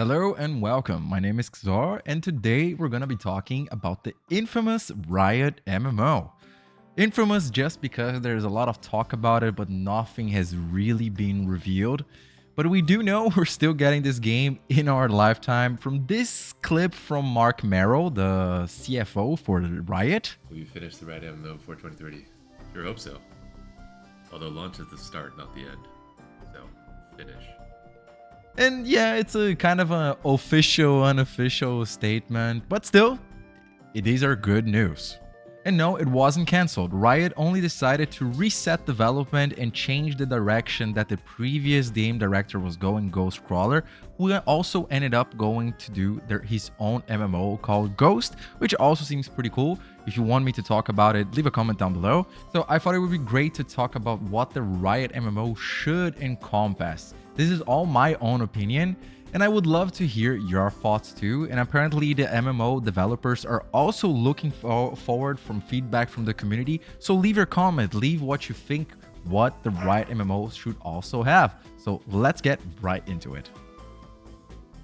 Hello and welcome. My name is Xor, and today we're gonna be talking about the infamous Riot MMO. Infamous just because there's a lot of talk about it, but nothing has really been revealed. But we do know we're still getting this game in our lifetime from this clip from Mark Merrill, the CFO for Riot. Will you finish the Riot MMO before 2030? Sure hope so. Although launch is the start, not the end. So, finish. And yeah, it's a kind of an official, unofficial statement, but still, these are good news. And no, it wasn't cancelled. Riot only decided to reset development and change the direction that the previous game director was going, Ghostcrawler, who also ended up going to do his own MMO called Ghost, which also seems pretty cool. If you want me to talk about it, leave a comment down below. So I thought it would be great to talk about what the Riot MMO should encompass. This is all my own opinion, and I would love to hear your thoughts too. And apparently the MMO developers are also looking forward from feedback from the community. So leave your comment, leave what you think what the Riot MMO should also have. So let's get right into it.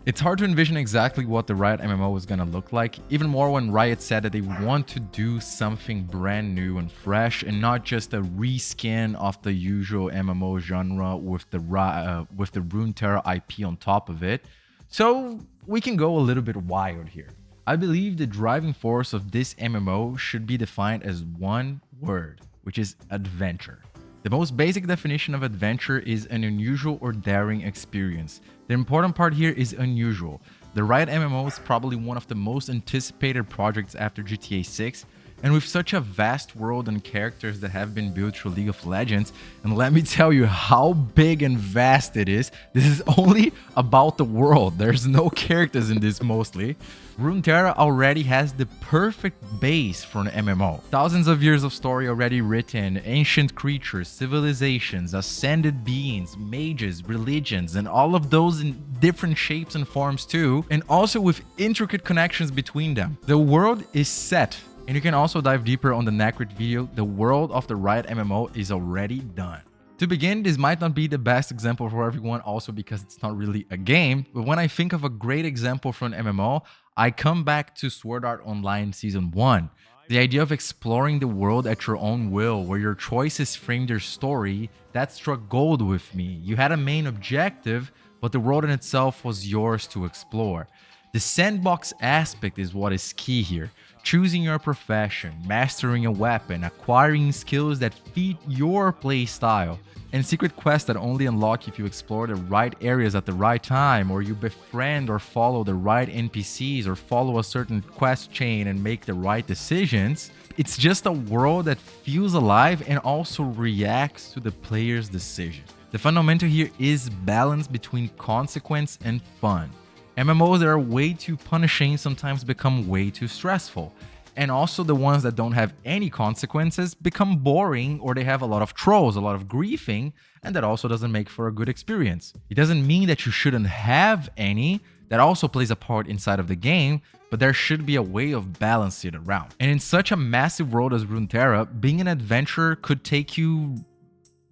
It's hard to envision exactly what the Riot MMO is going to look like, even more when Riot said that they want to do something brand new and fresh and not just a reskin of the usual MMO genre with the Runeterra IP on top of it. So we can go a little bit wild here. I believe the driving force of this MMO should be defined as one word, which is adventure. The most basic definition of adventure is an unusual or daring experience. The important part here is unusual. The Riot MMO is probably one of the most anticipated projects after GTA 6, and with such a vast world and characters that have been built through League of Legends, and let me tell you how big and vast it is, this is only about the world. There's no characters in this mostly. Runeterra already has the perfect base for an MMO. Thousands of years of story already written, ancient creatures, civilizations, ascended beings, mages, religions, and all of those in different shapes and forms too, and also with intricate connections between them. The world is set. And you can also dive deeper on the Nacrit video. The world of the Riot MMO is already done. To begin, this might not be the best example for everyone, also because it's not really a game, but when I think of a great example for an MMO, I come back to Sword Art Online Season 1. The idea of exploring the world at your own will, where your choices framed your story, that struck gold with me. You had a main objective, but the world in itself was yours to explore. The sandbox aspect is what is key here. Choosing your profession, mastering a weapon, acquiring skills that fit your playstyle, and secret quests that only unlock if you explore the right areas at the right time, or you befriend or follow the right NPCs, or follow a certain quest chain and make the right decisions. It's just a world that feels alive and also reacts to the player's decision. The fundamental here is balance between consequence and fun. MMOs that are way too punishing sometimes become way too stressful. And also the ones that don't have any consequences become boring, or they have a lot of trolls, a lot of griefing, and that also doesn't make for a good experience. It doesn't mean that you shouldn't have any. That also plays a part inside of the game, but there should be a way of balancing it around. And in such a massive world as Runeterra, being an adventurer could take you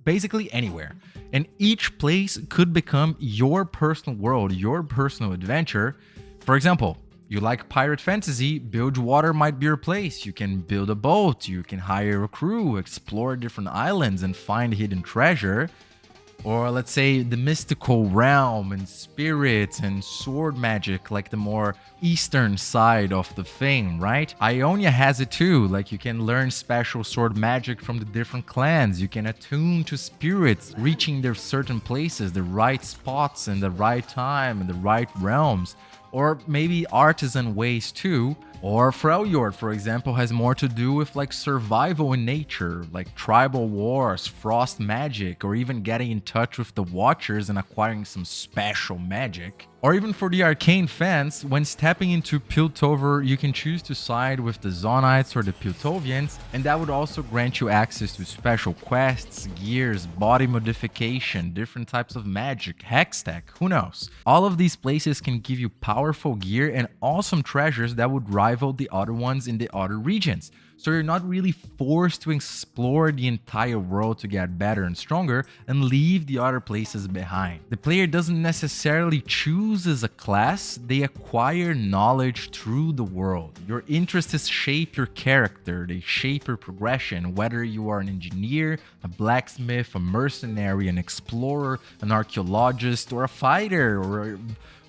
basically anywhere. And each place could become your personal world, your personal adventure. For example, you like pirate fantasy, Bilgewater might be your place. You can build a boat, you can hire a crew, explore different islands and find hidden treasure. Or let's say the mystical realm and spirits and sword magic, like the more eastern side of the thing, right? Ionia has it too, like you can learn special sword magic from the different clans. You can attune to spirits, reaching their certain places, the right spots and the right time and the right realms. Or maybe artisan ways too. Or Freljord, for example, has more to do with like survival in nature, like tribal wars, frost magic, or even getting in touch with the Watchers and acquiring some special magic. Or even for the arcane fans, when stepping into Piltover, you can choose to side with the Zonites or the Piltovians, and that would also grant you access to special quests, gears, body modification, different types of magic, hextech, who knows. All of these places can give you powerful gear and awesome treasures that would rival rival the other ones in the other regions. So you're not really forced to explore the entire world to get better and stronger and leave the other places behind. The player doesn't necessarily choose as a class, they acquire knowledge through the world. Your interests shape your character, they shape your progression, whether you are an engineer, a blacksmith, a mercenary, an explorer, an archaeologist, or a fighter,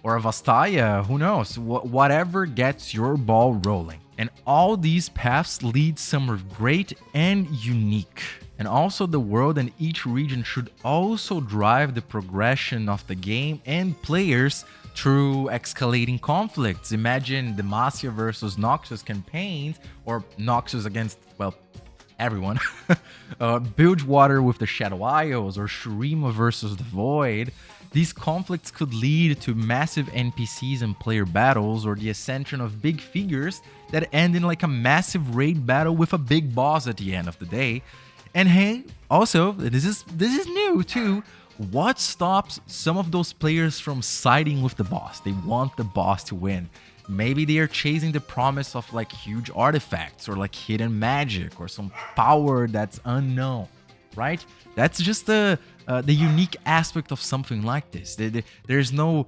or a Vastaya, who knows, whatever gets your ball rolling. And all these paths lead somewhere great and unique. And also the world and each region should also drive the progression of the game and players through escalating conflicts. Imagine Demacia versus Noxus campaigns, or Noxus against, well, everyone. Bilgewater with the Shadow Isles, or Shurima versus the Void. These conflicts could lead to massive NPCs and player battles, or the ascension of big figures that end in like a massive raid battle with a big boss at the end of the day. And hey, also, this is new too. What stops some of those players from siding with the boss? They want the boss to win. Maybe they are chasing the promise of like huge artifacts or like hidden magic or some power that's unknown, right? That's just the unique aspect of something like this. There's no,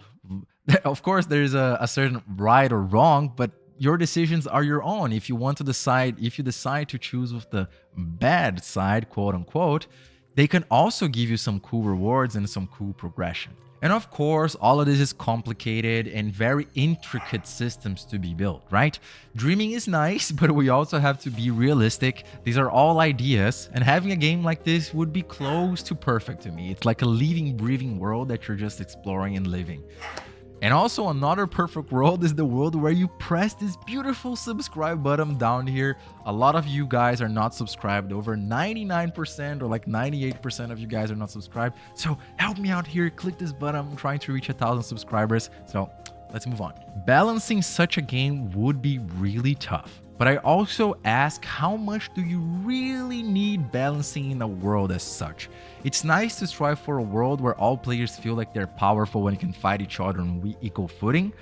of course, there's a certain right or wrong, but your decisions are your own. If you want to decide, if you decide to choose with the bad side, quote unquote, they can also give you some cool rewards and some cool progression. And of course, all of this is complicated and very intricate systems to be built, right? Dreaming is nice, but we also have to be realistic. These are all ideas, and having a game like this would be close to perfect to me. It's like a living, breathing world that you're just exploring and living. And also another perfect world is the world where you press this beautiful subscribe button down here. A lot of you guys are not subscribed. Over 99% or like 98% of you guys are not subscribed. So help me out here. Click this button. I'm trying to reach 1,000 subscribers. So let's move on. Balancing such a game would be really tough. But I also ask, how much do you really need balancing in a world as such? It's nice to strive for a world where all players feel like they're powerful and can fight each other on equal footing,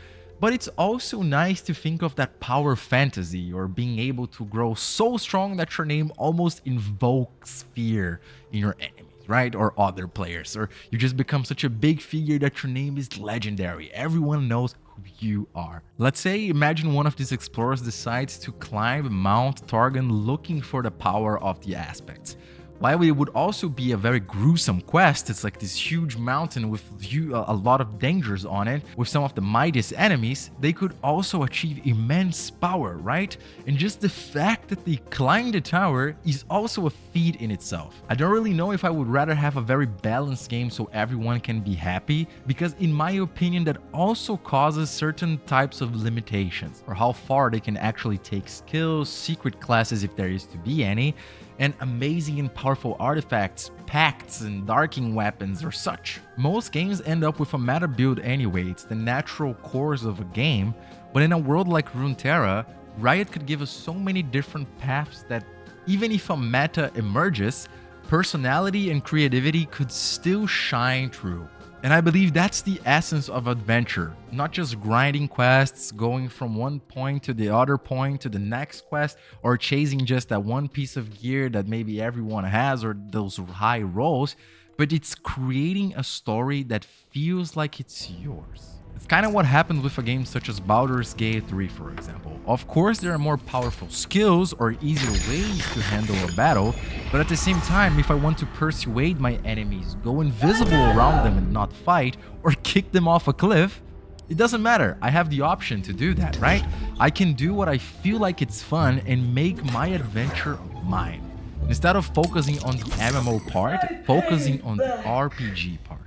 but it's also nice to think of that power fantasy, or being able to grow so strong that your name almost invokes fear in your enemies, right? Or other players, or you just become such a big figure that your name is legendary. Everyone knows who you are. Let's say, imagine one of these explorers decides to climb Mount Targon looking for the power of the aspects. While it would also be a very gruesome quest, it's like this huge mountain with a lot of dangers on it, with some of the mightiest enemies, they could also achieve immense power, right? And just the fact that they climb the tower is also a feat in itself. I don't really know if I would rather have a very balanced game so everyone can be happy, because in my opinion that also causes certain types of limitations, or how far they can actually take skills, secret classes if there is to be any, and amazing and powerful artifacts, pacts, and darking weapons or such. Most games end up with a meta build anyway, it's the natural course of a game, but in a world like Runeterra, Riot could give us so many different paths that even if a meta emerges, personality and creativity could still shine through. And I believe that's the essence of adventure, not just grinding quests, going from one point to the other point to the next quest, or chasing just that one piece of gear that maybe everyone has, or those high rolls, but it's creating a story that feels like it's yours. It's kind of what happens with a game such as Baldur's Gate 3, for example. Of course, there are more powerful skills or easier ways to handle a battle, but at the same time, if I want to persuade my enemies, go invisible around them and not fight, or kick them off a cliff, it doesn't matter. I have the option to do that, right? I can do what I feel like it's fun and make my adventure mine. Instead of focusing on the MMO part, focusing on the RPG part.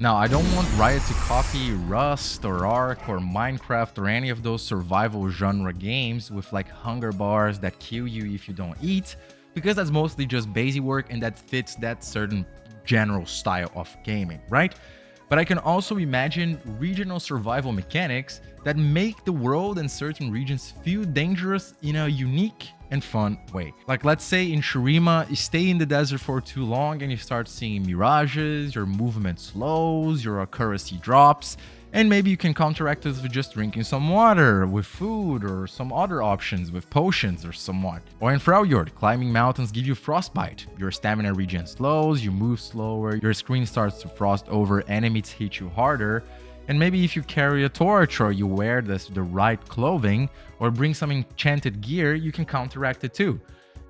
Now, I don't want Riot to copy Rust or Ark or Minecraft or any of those survival genre games with like hunger bars that kill you if you don't eat, because that's mostly just basic work and that fits that certain general style of gaming, right? But I can also imagine regional survival mechanics that make the world and certain regions feel dangerous in a unique and fun way. Like, let's say in Shurima, you stay in the desert for too long and you start seeing mirages, your movement slows, your accuracy drops, And maybe you can counteract this with just drinking some water, with food, or some other options with potions or somewhat. Or in Freljord, climbing mountains give you frostbite. Your stamina regen slows, you move slower, your screen starts to frost over, enemies hit you harder. And maybe if you carry a torch or you wear the right clothing or bring some enchanted gear, you can counteract it too.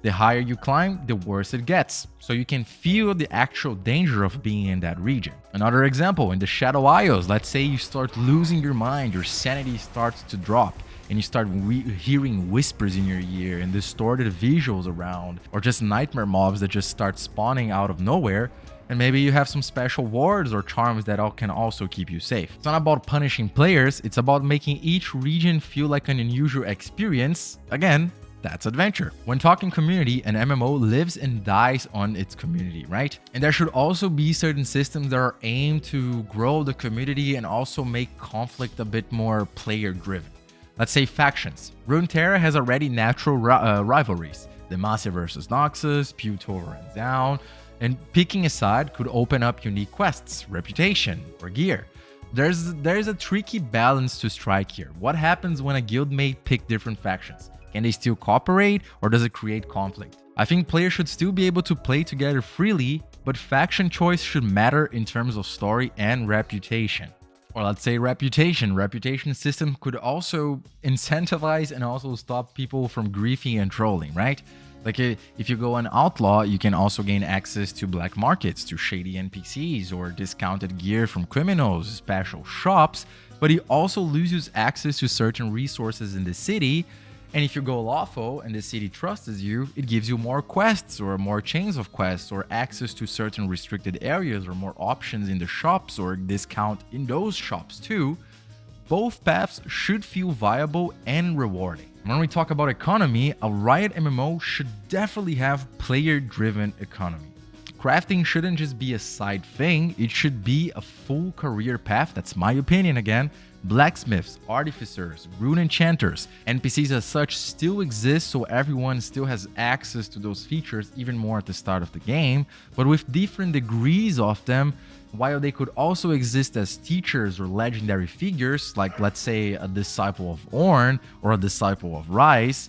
The higher you climb, the worse it gets, so you can feel the actual danger of being in that region. Another example, in the Shadow Isles, let's say you start losing your mind, your sanity starts to drop, and you start hearing whispers in your ear and distorted visuals around, or just nightmare mobs that just start spawning out of nowhere. And maybe you have some special wards or charms that can also keep you safe. It's not about punishing players, it's about making each region feel like an unusual experience. Again, that's adventure. When talking community, an MMO lives and dies on its community, right? And there should also be certain systems that are aimed to grow the community and also make conflict a bit more player-driven. Let's say factions. Runeterra has already natural rivalries. Demacia versus Noxus, Pewtover and Zaun. And picking a side could open up unique quests, reputation, or gear. There's a tricky balance to strike here. What happens when a guildmate pick different factions? Can they still cooperate, or does it create conflict? I think players should still be able to play together freely, but faction choice should matter in terms of story and reputation. Or let's say reputation. Reputation system could also incentivize and also stop people from griefing and trolling, right? Like if you go on Outlaw, you can also gain access to black markets, to shady NPCs, or discounted gear from criminals, special shops, but you also loses access to certain resources in the city. And if you go lawful and the city trusts you, it gives you more quests or more chains of quests or access to certain restricted areas or more options in the shops or discount in those shops too. Both paths should feel viable and rewarding. When we talk about economy, a Riot MMO should definitely have player-driven economy. Crafting shouldn't just be a side thing, it should be a full career path, that's my opinion again. Blacksmiths, artificers, rune enchanters, NPCs as such still exist, so everyone still has access to those features even more at the start of the game, but with different degrees of them. While they could also exist as teachers or legendary figures, like let's say a disciple of Ornn or a disciple of Rise,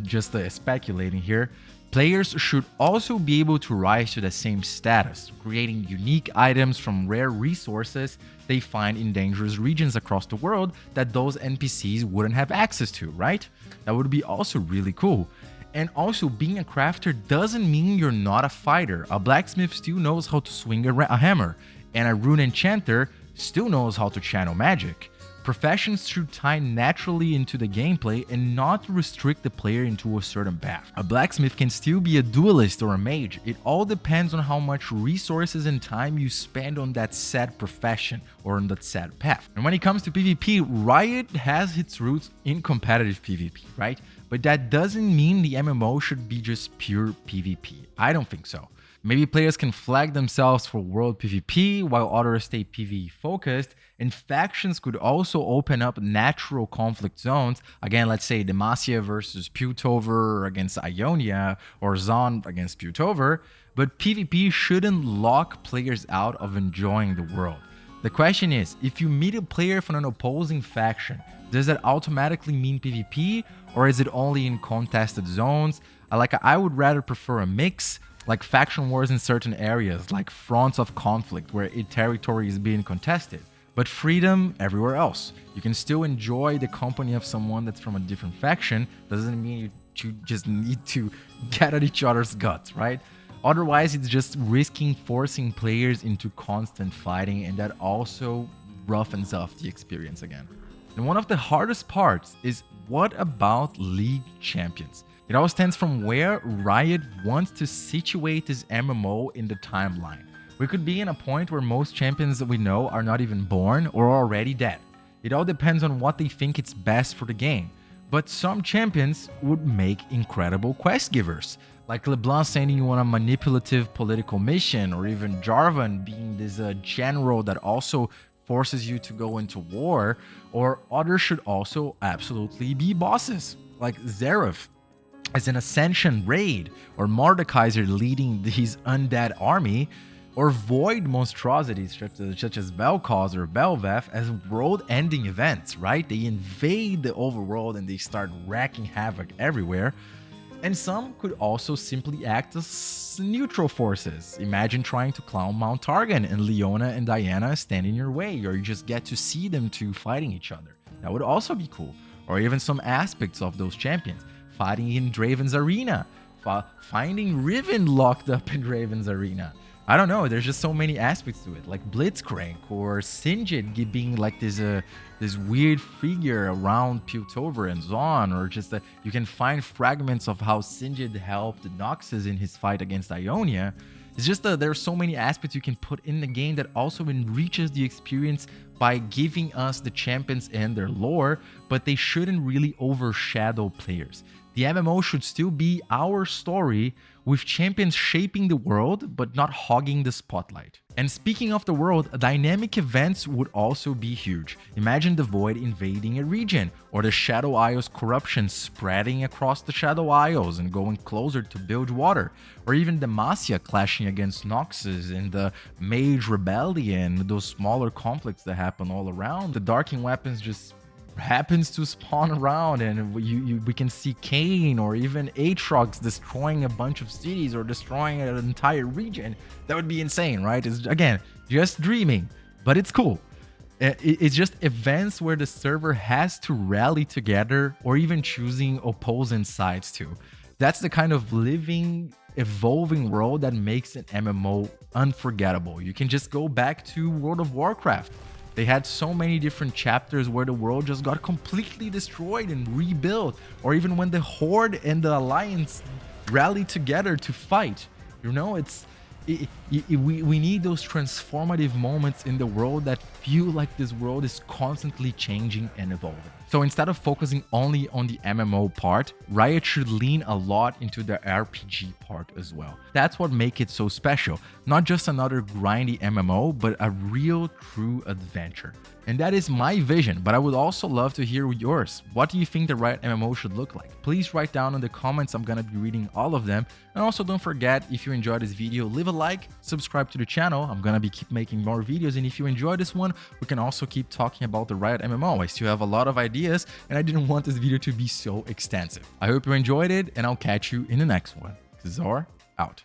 just speculating here, players should also be able to rise to the same status, creating unique items from rare resources they find in dangerous regions across the world that those NPCs wouldn't have access to, right? That would be also really cool. And also, being a crafter doesn't mean you're not a fighter. A blacksmith still knows how to swing a hammer, and a rune enchanter still knows how to channel magic. Professions should tie naturally into the gameplay and not restrict the player into a certain path. A blacksmith can still be a duelist or a mage. It all depends on how much resources and time you spend on that said profession or on that said path. And when it comes to PvP, Riot has its roots in competitive PvP, right? But that doesn't mean the MMO should be just pure PvP. I don't think so. Maybe players can flag themselves for world PvP while others stay PvE focused, and factions could also open up natural conflict zones. Again, let's say Demacia versus Pewtover against Ionia, or Zaun against Pewtover, but PvP shouldn't lock players out of enjoying the world. The question is, if you meet a player from an opposing faction, does that automatically mean PvP, or is it only in contested zones? I would rather prefer a mix, like faction wars in certain areas, like fronts of conflict where a territory is being contested, but freedom everywhere else. You can still enjoy the company of someone that's from a different faction. Doesn't mean you just need to get at each other's guts, right? Otherwise, it's just risking forcing players into constant fighting, and that also roughens up the experience again. And one of the hardest parts is, what about League Champions? It all stems from where Riot wants to situate this MMO in the timeline. We could be in a point where most champions that we know are not even born or already dead. It all depends on what they think is best for the game. But some champions would make incredible quest givers, like LeBlanc sending you on a manipulative political mission, or even Jarvan being this general that also forces you to go into war, or others should also absolutely be bosses, like Xerath as an Ascension raid, or Mordekaiser leading his undead army. or void monstrosities such as Vel'Koz or Bel'Veth as world-ending events, right? They invade the overworld and they start wreaking havoc everywhere. And some could also simply act as neutral forces. Imagine trying to clown Mount Targon and Leona and Diana stand in your way, or you just get to see them two fighting each other. That would also be cool. Or even some aspects of those champions, fighting in Draven's arena, finding Riven locked up in Draven's arena. I don't know, there's just so many aspects to it, like Blitzcrank or Singed being like this weird figure around Piltover and Zaun, or just that you can find fragments of how Singed helped Noxus in his fight against Ionia. It's just that there are so many aspects you can put in the game that also enriches the experience by giving us the champions and their lore, but they shouldn't really overshadow players. The MMO should still be our story, with champions shaping the world but not hogging the spotlight. And speaking of the world, dynamic events would also be huge. Imagine the Void invading a region, or the Shadow Isles corruption spreading across the Shadow Isles and going closer to Bilgewater, or even Demacia clashing against Noxus and the Mage Rebellion, those smaller conflicts that happen all around. The Darking Weapons just happens to spawn around, and we can see Kayn or even Aatrox destroying a bunch of cities or destroying an entire region. That would be insane, right? It's, again, just dreaming, but it's cool. It's just events where the server has to rally together, or even choosing opposing sides too. That's the kind of living, evolving world that makes an MMO unforgettable. You can just go back to World of Warcraft. They had so many different chapters where the world just got completely destroyed and rebuilt, or even when the Horde and the Alliance rallied together to fight. You know, we need those transformative moments in the world that feel like this world is constantly changing and evolving. So instead of focusing only on the MMO part, Riot should lean a lot into the RPG part as well. That's what makes it so special. Not just another grindy MMO, but a real true adventure. And that is my vision, but I would also love to hear yours. What do you think the Riot MMO should look like? Please write down in the comments, I'm gonna be reading all of them. And also don't forget, if you enjoyed this video, leave a like, subscribe to the channel. I'm gonna be keep making more videos, and if you enjoyed this one, we can also keep talking about the Riot MMO. I still have a lot of ideas, and I didn't want this video to be so extensive. I hope you enjoyed it, and I'll catch you in the next one. Xor out.